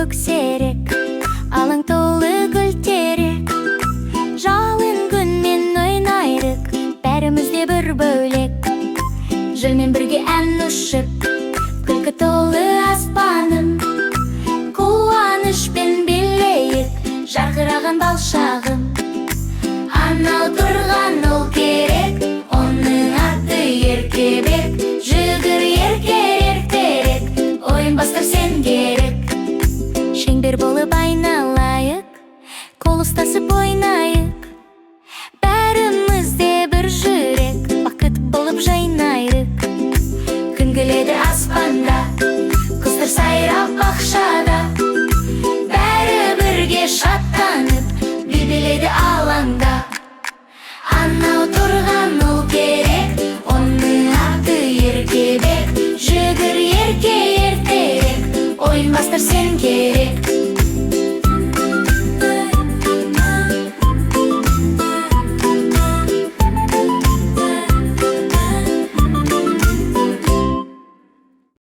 көксерек, алың толы гүл терек. Жалын күнмен ойнайрык, бәріміз де бір бөлек. Жырмен бірге ән ұшып, күлкі толы аспаным. Қуанышпен билейік, жарқыраған бал шағым. Анау тұрған ол керек, оның аты еркебек. Жүгір еркерек, ойын бастар сен керек. Шеңбер болып айналайық, қол ұстасып ойнайық. Бәріміз де бір жүрек, бақыт болып жайнайық. Күн күледі аспанда, құстар сайрап бақшада. Бәрі бірге шаттанып, би билейді алаңда. Анау тұрған ол керек, оның аты еркебек. Жүгір еркерек, ойын бастар сен керек.